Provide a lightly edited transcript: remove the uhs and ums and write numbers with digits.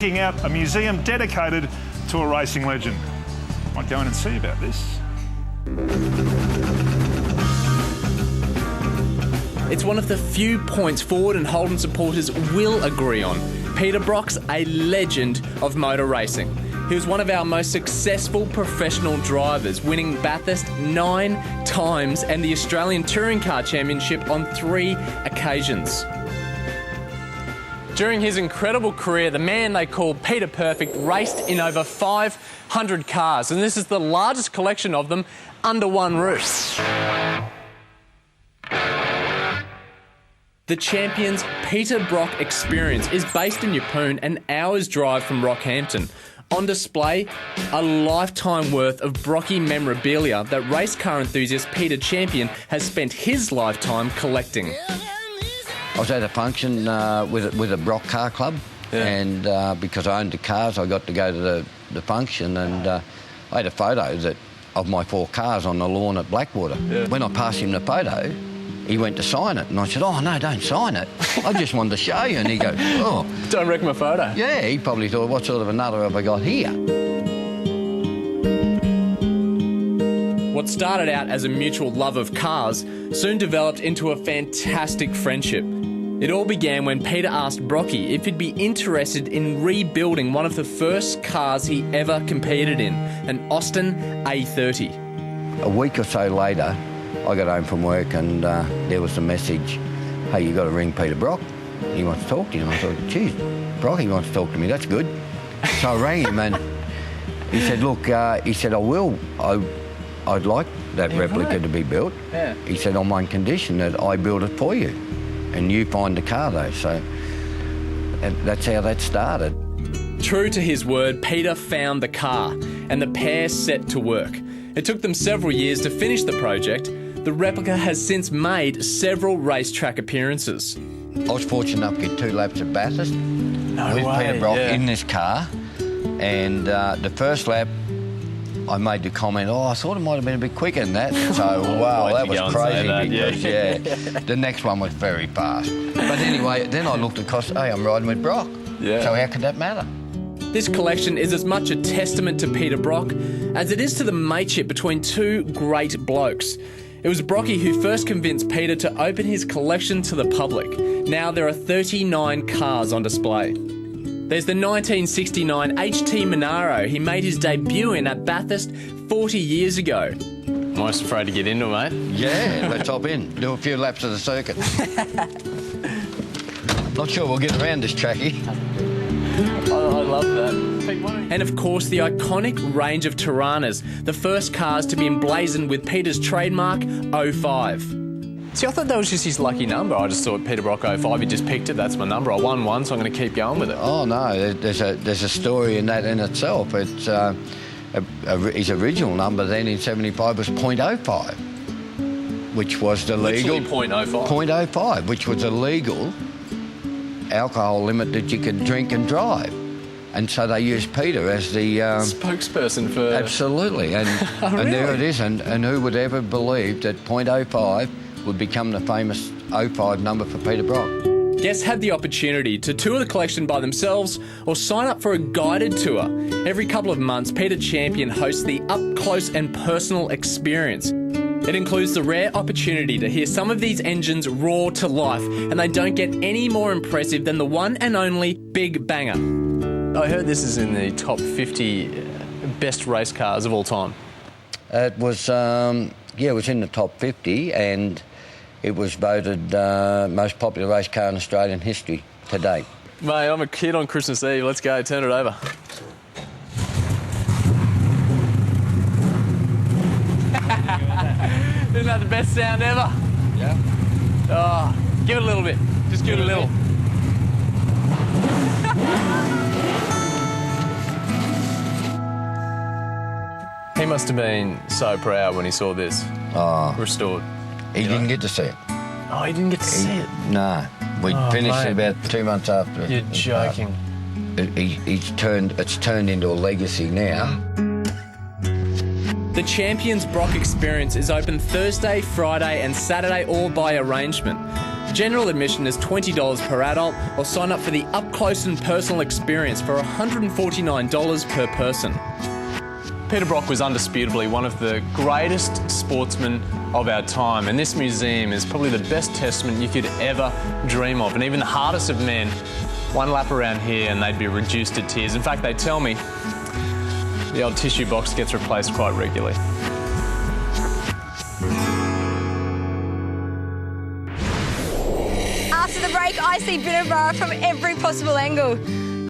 checking out a museum dedicated to a racing legend. Might go in and see about this. It's one of the few points Ford and Holden supporters will agree on. Peter Brock's a legend of motor racing. He was one of our most successful professional drivers, winning Bathurst 9 times and the Australian Touring Car Championship on 3 occasions. During his incredible career, the man they call Peter Perfect raced in over 500 cars, and this is the largest collection of them under one roof. The Champion's Peter Brock Experience is based in Yeepoon, an hour's drive from Rockhampton. On display, a lifetime worth of Brocky memorabilia that race car enthusiast Peter Champion has spent his lifetime collecting. I was at a function with a Brock car club, and because I owned the cars, I got to go to the function, and I had a photo of my 4 cars on the lawn at Blackwater. Yeah. When I passed him the photo, he went to sign it, and I said, "Oh, no, don't sign it. I just wanted to show you." And he goes, "Oh." Don't wreck my photo. Yeah, he probably thought, what sort of a nutter have I got here? What started out as a mutual love of cars soon developed into a fantastic friendship. It all began when Peter asked Brocky if he'd be interested in rebuilding one of the first cars he ever competed in, an Austin A30. A week or so later, I got home from work, and there was the message, "Hey, you got to ring Peter Brock. He wants to talk to you." And I thought, geez, Brocky wants to talk to me, that's good. So I rang him, and he said, "Look," he said, I'd like that replica to be built." Yeah. He said, "On one condition, that I build it for you, and you find the car though." So that's how that started. True to his word, Peter found the car, and the pair set to work. It took them several years to finish the project. The replica has since made several racetrack appearances. I was fortunate enough to get 2 laps at Bathurst with way, Peter Brock yeah. in this car. And the first lap, I made the comment, "Oh, I thought it might have been a bit quicker than that." So, wow, that was crazy because, yeah, the next one was very fast. But anyway, then I looked across, hey, I'm riding with Brock. Yeah. So how could that matter? This collection is as much a testament to Peter Brock as it is to the mateship between 2 great blokes. It was Brocky who first convinced Peter to open his collection to the public. Now there are 39 cars on display. There's the 1969 HT Monaro he made his debut in at Bathurst 40 years ago. I'm almost afraid to get into it, mate. Yeah, let's hop in, do a few laps of the circuit. Not sure we'll get around this trackie. I love that. And of course, the iconic range of Tiranas, the first cars to be emblazoned with Peter's trademark 05. See, I thought that was just his lucky number. I just thought Peter Brock 05, he just picked it, that's my number. I won one, so I'm going to keep going with it. Oh, no, there's a story in that in itself. It's his original number then in 75 was .05, which was the legal... Literally .05? .05, which was a legal alcohol limit that you could drink and drive. And so they used Peter as the... spokesperson for... Absolutely, and, Oh, really? and there it is, and who would ever believe that .05 would become the famous 05 number for Peter Brock. Guests had the opportunity to tour the collection by themselves or sign up for a guided tour. Every couple of months, Peter Champion hosts the up-close and personal experience. It includes the rare opportunity to hear some of these engines roar to life, and they don't get any more impressive than the one and only Big Banger. I heard this is in the top 50 best race cars of all time. It was, it was in the top 50, and it was voted most popular race car in Australian history to date. Mate, I'm a kid on Christmas Eve. Let's go, turn it over. Isn't that the best sound ever? Yeah. Oh, give it a little bit. Just give it a little. He must have been so proud when he saw this restored. He didn't get to see it. Oh, he didn't get to see it? No. We finished it about 2 months after. You're joking. It's turned into a legacy now. The Champions Brock Experience is open Thursday, Friday and Saturday, all by arrangement. General admission is $20 per adult, or sign up for the up close and personal experience for $149 per person. Peter Brock was undisputably one of the greatest sportsmen of our time, and this museum is probably the best testament you could ever dream of. And even the hardest of men, one lap around here and they'd be reduced to tears. In fact, they tell me the old tissue box gets replaced quite regularly. After the break, I see Binnaburra from every possible angle.